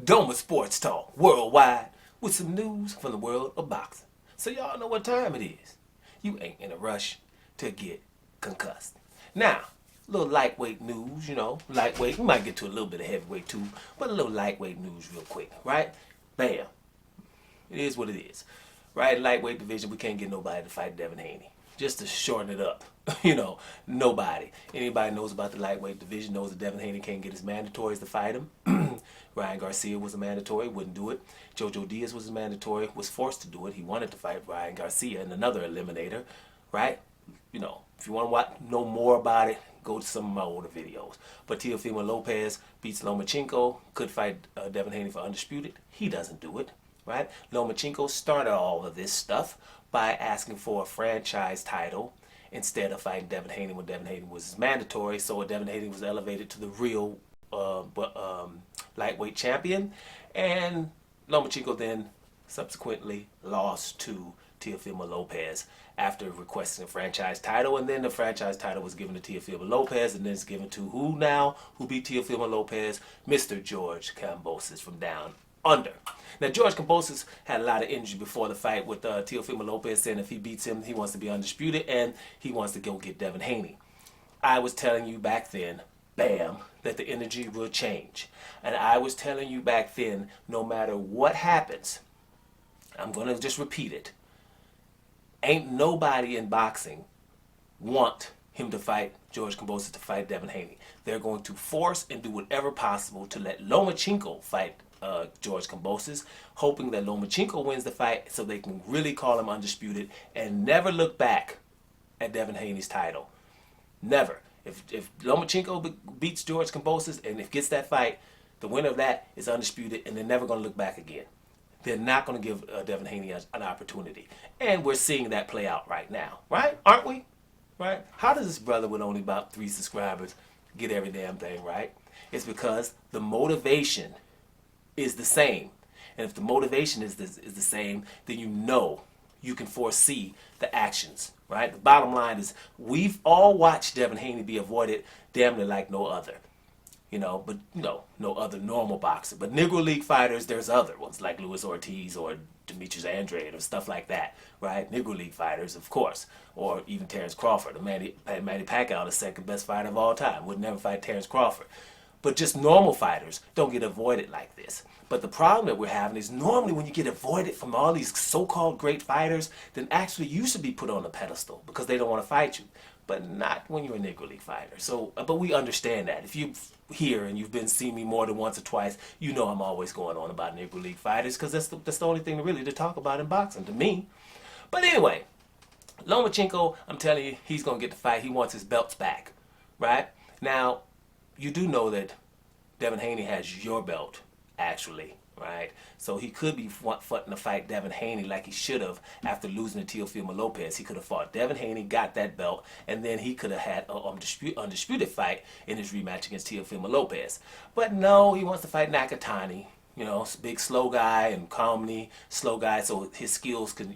Doma Sports Talk worldwide with some news from the world of boxing. So y'all know what time it is. You ain't in a rush to get concussed. Now, a little lightweight news, lightweight. We might get to a little bit of heavyweight too, but a little lightweight news real quick, right? Bam. It is what it is. Right? Lightweight division, we can't get nobody to fight Devin Haney. Just to shorten it up. Nobody. Anybody knows about the lightweight division knows that Devin Haney can't get his mandatories to fight him. Ryan Garcia was a mandatory, wouldn't do it. Jojo Diaz was a mandatory, was forced to do it. He wanted to fight Ryan Garcia in another eliminator, right? If you want to know more about it, go to some of my older videos. But Teofimo Lopez beats Lomachenko, could fight Devin Haney for undisputed. He doesn't do it, right? Lomachenko started all of this stuff by asking for a franchise title instead of fighting Devin Haney when Devin Haney was mandatory. So Devin Haney was elevated to the real lightweight champion, and Lomachenko then subsequently lost to Teofimo Lopez after requesting a franchise title, and then the franchise title was given to Teofimo Lopez, and then it's given to who now? Who beat Teofimo Lopez? Mr. George Kambosos from down under. Now, George Kambosos had a lot of energy before the fight with Teofimo Lopez, saying if he beats him, he wants to be undisputed, and he wants to go get Devin Haney. I was telling you back then, bam, that the energy will change. And I was telling you back then, no matter what happens, I'm going to just repeat it. Ain't nobody in boxing want him to fight George Kambosos to fight Devin Haney. They're going to force and do whatever possible to let Lomachenko fight George Kambosos, hoping that Lomachenko wins the fight so they can really call him undisputed and never look back at Devin Haney's title. Never. If Lomachenko beats George Kambosos and if gets that fight, the winner of that is undisputed, and they're never going to look back again. They're not going to give Devin Haney an opportunity. And we're seeing that play out right now. Right? Aren't we? Right? How does this brother with only about 3 subscribers get every damn thing right? It's because the motivation is the same. And if the motivation is the same, then you can foresee the actions. Right? The bottom line is we've all watched Devin Haney be avoided damn near like no other. But no other normal boxer. But Negro League fighters, there's other ones like Luis Ortiz or Demetrius Andrade or stuff like that, right? Negro League fighters, of course, or even Terrence Crawford. Manny Pacquiao, the second best fighter of all time, would never fight Terrence Crawford. But just normal fighters don't get avoided like this. But the problem that we're having is normally when you get avoided from all these so-called great fighters, then actually you should be put on a pedestal because they don't want to fight you. But not when you're a Negro League fighter. So, but we understand that. If you're here and you've been seeing me more than once or twice, you know I'm always going on about Negro League fighters because that's the only thing really to talk about in boxing to me. But anyway, Lomachenko, I'm telling you, he's going to get the fight. He wants his belts back, right? Now, you do know that Devin Haney has your belt, actually, right? So he could be fighting to fight Devin Haney like he should have after losing to Teofimo Lopez. He could have fought Devin Haney, got that belt, and then he could have had an undisputed fight in his rematch against Teofimo Lopez. But no, he wants to fight Nakatani, big slow guy and calmly slow guy, so his skills can,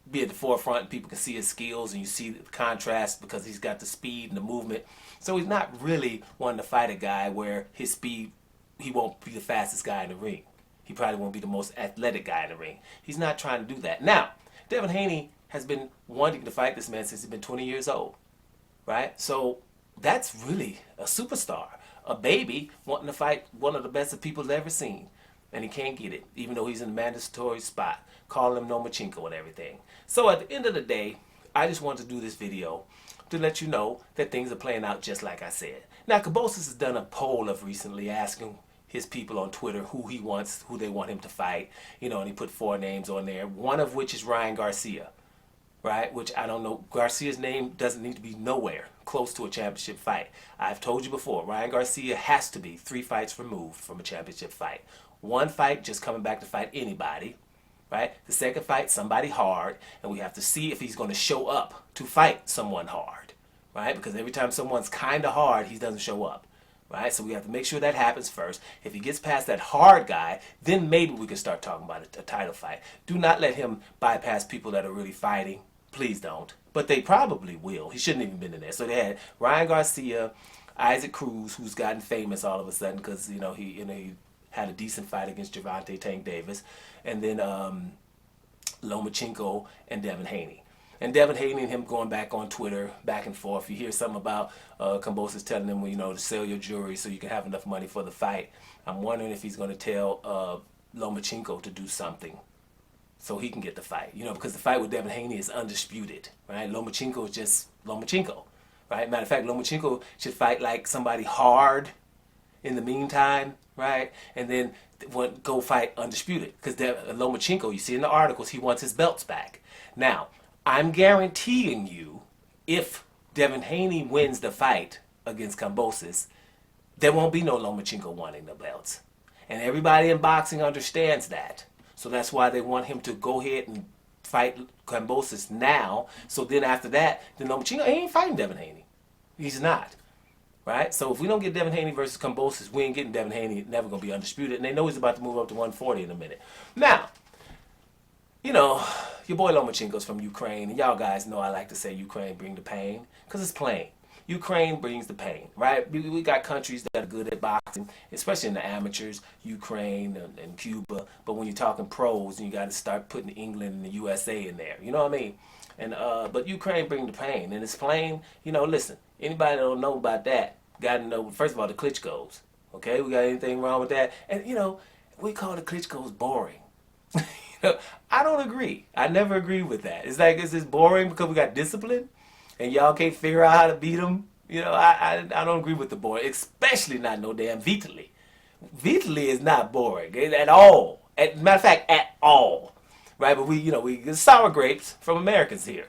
be at the forefront and people can see his skills and you see the contrast because he's got the speed and the movement. So he's not really wanting to fight a guy where his speed, he won't be the fastest guy in the ring. He probably won't be the most athletic guy in the ring. He's not trying to do that. Now, Devin Haney has been wanting to fight this man since he's been 20 years old, right? So that's really a superstar, a baby wanting to fight one of the best of people ever seen. And he can't get it, even though he's in the mandatory spot, calling him Lomachenko and everything. So at the end of the day, I just wanted to do this video to let you know that things are playing out just like I said. Now, Kambosos has done a poll of recently asking his people on Twitter who they want him to fight, and he put 4 names on there, one of which is Ryan Garcia, right? Which I don't know, Garcia's name doesn't need to be nowhere close to a championship fight. I've told you before, Ryan Garcia has to be 3 fights removed from a championship fight. 1 fight, just coming back to fight anybody, right? The second fight, somebody hard, and we have to see if he's going to show up to fight someone hard, right? Because every time someone's kind of hard, he doesn't show up, right? So we have to make sure that happens first. If he gets past that hard guy, then maybe we can start talking about a title fight. Do not let him bypass people that are really fighting. Please don't. But they probably will. He shouldn't even been in there. So they had Ryan Garcia, Isaac Cruz, who's gotten famous all of a sudden because, he had a decent fight against Gervonta Tank Davis, and then Lomachenko and Devin Haney. And Devin Haney and him going back on Twitter, back and forth. You hear something about Kambosos telling him, to sell your jewelry so you can have enough money for the fight. I'm wondering if he's going to tell Lomachenko to do something so he can get the fight. Because the fight with Devin Haney is undisputed, right? Lomachenko is just Lomachenko, right? Matter of fact, Lomachenko should fight like somebody hard in the meantime, right? And then go fight undisputed. Because Lomachenko, you see in the articles, he wants his belts back. Now, I'm guaranteeing you, if Devin Haney wins the fight against Kambosos, there won't be no Lomachenko wanting the belts. And everybody in boxing understands that. So that's why they want him to go ahead and fight Kambosos now. So then after that, then Lomachenko ain't fighting Devin Haney. He's not. Right? So if we don't get Devin Haney versus Kambosos, we ain't getting Devin Haney. Never going to be undisputed. And they know he's about to move up to 140 in a minute. Now, your boy Lomachenko's from Ukraine, and y'all guys know I like to say Ukraine bring the pain, because it's plain. Ukraine brings the pain, right? We got countries that are good at boxing, especially in the amateurs, Ukraine and Cuba, but when you're talking pros, you got to start putting England and the USA in there, you know what I mean? And but Ukraine bring the pain, and it's plain, listen, anybody that don't know about that, got to know, first of all, the Klitschko's, okay? We got anything wrong with that? And, we call the Klitschko's boring. I don't agree. I never agree with that. It's like, is this boring because we got discipline and y'all can't figure out how to beat them? I don't agree with the boring, especially not no damn Vitaly. Vitaly is not boring at all. Matter of fact, at all. Right? But we get sour grapes from Americans here.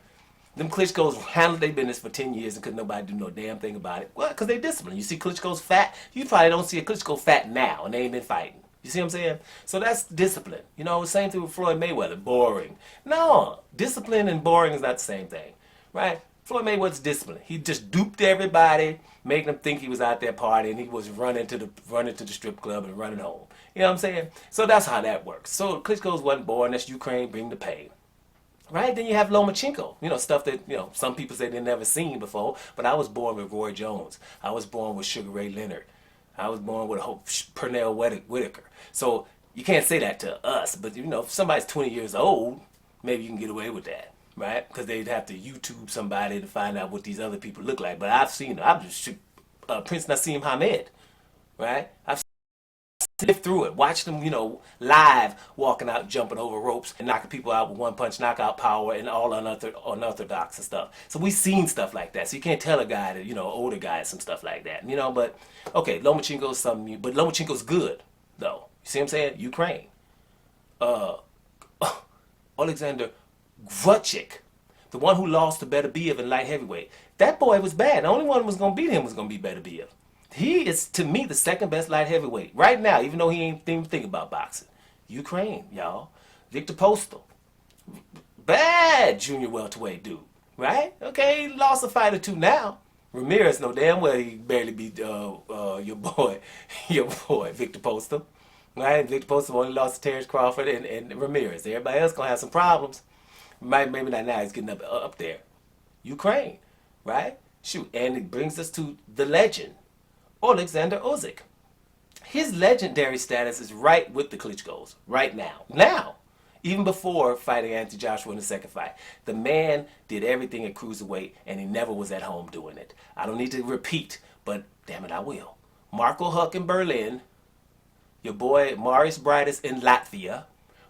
Them Klitschko's handled their business for 10 years and could nobody do no damn thing about it. Well, because they disciplined. You see Klitschko's fat. You probably don't see a Klitschko fat now, and they ain't been fighting. You see what I'm saying? So that's discipline. Same thing with Floyd Mayweather. Boring. No, discipline and boring is not the same thing, right? Floyd Mayweather's discipline. He just duped everybody, making them think he was out there partying. He was running to the strip club and running home. You know what I'm saying? So that's how that works. So Klitschko's wasn't boring. That's Ukraine bring the pain. Right? Then you have Lomachenko. Stuff that, some people say they've never seen before. But I was born with Roy Jones. I was born with Sugar Ray Leonard. I was born with Pernell Whitaker. So you can't say that to us. But, if somebody's 20 years old, maybe you can get away with that. Right? Because they'd have to YouTube somebody to find out what these other people look like. But I've seen them. I've just Prince Nassim Hamed. Right? I've lived through it. Watched them, live walking out, jumping over ropes and knocking people out with one punch knockout power and all unorthodox and stuff. So we've seen stuff like that. So you can't tell a guy that, older guys some stuff like that. But okay, Lomachenko's something, but Lomachenko's good though. You see what I'm saying? Ukraine. Alexander Usyk, the one who lost to Beterbiev in light heavyweight. That boy was bad. The only one who was going to beat him was going to be Beterbiev. He is, to me, the second best light heavyweight right now, even though he ain't even think about boxing. Ukraine, y'all. Victor Postal. Bad junior welterweight dude, right? Okay, he lost a fight or two now. Ramirez know damn well he barely beat your boy Victor Postal. Right? Victor Postal only lost to Terrence Crawford and Ramirez. Everybody else gonna have some problems. Maybe not now. He's getting up there. Ukraine, right? Shoot, and it brings us to the legend, Alexander Usyk. His legendary status is right with the Klitschko's right now. Now, even before fighting Anthony Joshua in the second fight, the man did everything at cruiserweight, and he never was at home doing it. I don't need to repeat, but damn it, I will. Marco Huck in Berlin, your boy Marius Briedis in Latvia,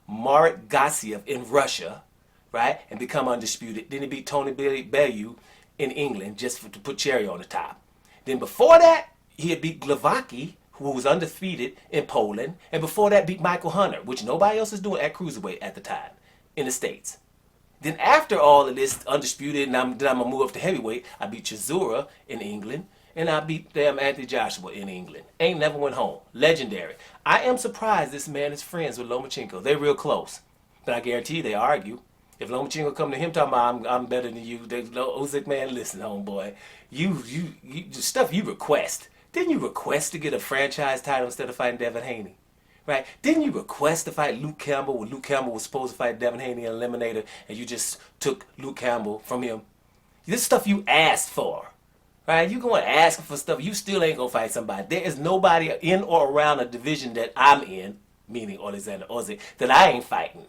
Marek Gassiev in Russia, right, and become undisputed. Then he beat Tony Bellew in England just to put cherry on the top. Then before that, he had beat Glowacki, who was undefeated in Poland, and before that beat Michael Hunter, which nobody else is doing at cruiserweight at the time in the States. Then after all of this undisputed, and then I'm going to move up to heavyweight, I beat Chisora in England, and I beat damn Anthony Joshua in England. Ain't never went home. Legendary. I am surprised this man is friends with Lomachenko. They're real close. But I guarantee you they argue. If Lomachenko come to him talking about I'm better than you, Usyk, man, listen, homeboy, you stuff you request. Didn't you request to get a franchise title instead of fighting Devin Haney? Right? Didn't you request to fight Luke Campbell when Luke Campbell was supposed to fight Devin Haney in Eliminator and you just took Luke Campbell from him? This stuff you asked for. Right? You going asking for stuff, you still ain't gonna fight somebody. There is nobody in or around a division that I'm in, meaning Alexander Usyk, that I ain't fighting.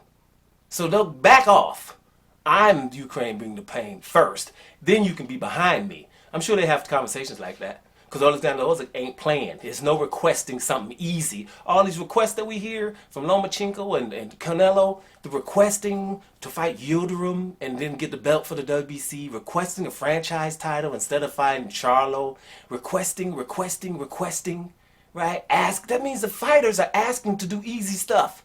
So don't back off. I'm Ukraine bringing the pain first. Then you can be behind me. I'm sure they have conversations like that. Because Alexander Usyk ain't playing. There's no requesting something easy. All these requests that we hear from Lomachenko and Canelo, the requesting to fight Yildirim and then get the belt for the WBC, requesting a franchise title instead of fighting Charlo, requesting, right? That means the fighters are asking to do easy stuff.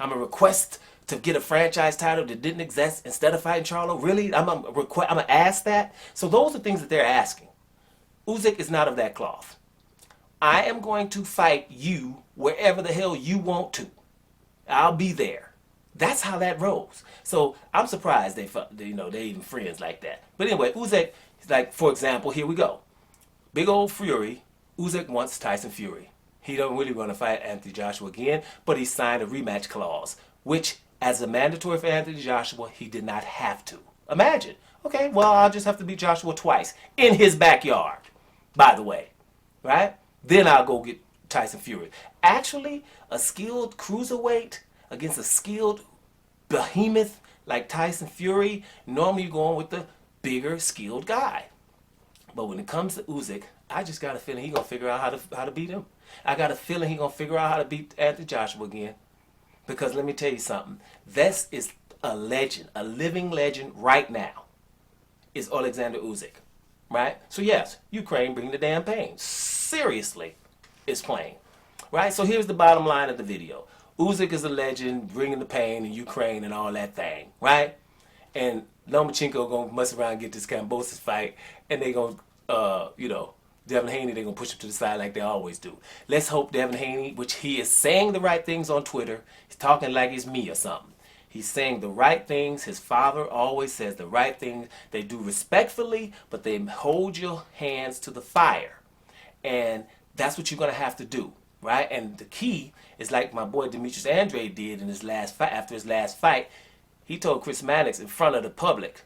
I'm a request to get a franchise title that didn't exist instead of fighting Charlo. Really? I'm gonna ask that. So those are things that they're asking. Usyk is not of that cloth. I am going to fight you wherever the hell you want to. I'll be there. That's how that rolls. So I'm surprised they even friends like that. But anyway, Usyk, like for example, here we go. Big old Fury. Usyk wants Tyson Fury. He don't really want to fight Anthony Joshua again, but he signed a rematch clause, which as a mandatory for Anthony Joshua, he did not have to. Imagine. Okay, well, I'll just have to beat Joshua twice in his backyard, by the way, right? Then I'll go get Tyson Fury. Actually, a skilled cruiserweight against a skilled behemoth like Tyson Fury, normally you're going with the bigger, skilled guy. But when it comes to Usyk, I just got a feeling he's going to figure out how to beat him. I got a feeling he's going to figure out how to beat Anthony Joshua again. Because let me tell you something. This is a legend, a living legend right now, is Alexander Usyk. Right? So yes, Ukraine bring the damn pain. Seriously, it's plain. Right? So here's the bottom line of the video. Usyk is a legend, bringing the pain in Ukraine and all that thing. Right? And Lomachenko going to mess around and get this Kambosos fight. And they going to, Devin Haney, they're going to push him to the side like they always do. Let's hope Devin Haney, which he is saying the right things on Twitter. He's talking like it's me or something. He's saying the right things. His father always says the right things. They do respectfully, but they hold your hands to the fire. And that's what you're going to have to do, right? And the key is like my boy Demetrius Andrade did in his last fight. After his last fight, he told Chris Mannix in front of the public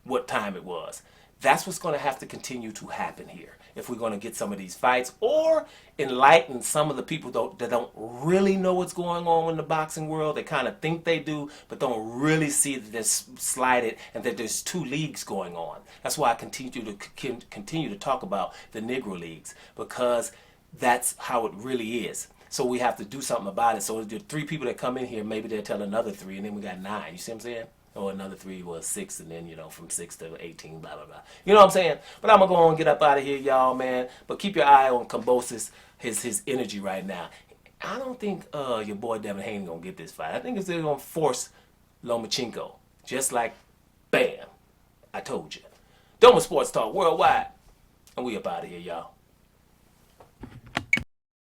what time it was. That's what's going to have to continue to happen here if we're going to get some of these fights or enlighten some of the people that don't really know what's going on in the boxing world. They kind of think they do, but don't really see that they're slighted and that there's two leagues going on. That's why I continue to talk about the Negro Leagues, because that's how it really is. So we have to do something about it. So the 3 people that come in here, maybe they'll tell another 3, and then we got 9. You see what I'm saying? Or another 3 was 6, and then, from 6 to 18, blah, blah, blah. You know what I'm saying? But I'm going to go on and get up out of here, y'all, man. But keep your eye on Kambosos, his energy right now. I don't think your boy Devin Haney going to get this fight. I think they're going to force Lomachenko. Just like, bam, I told you. Doma Sports Talk Worldwide. And we up out of here, y'all.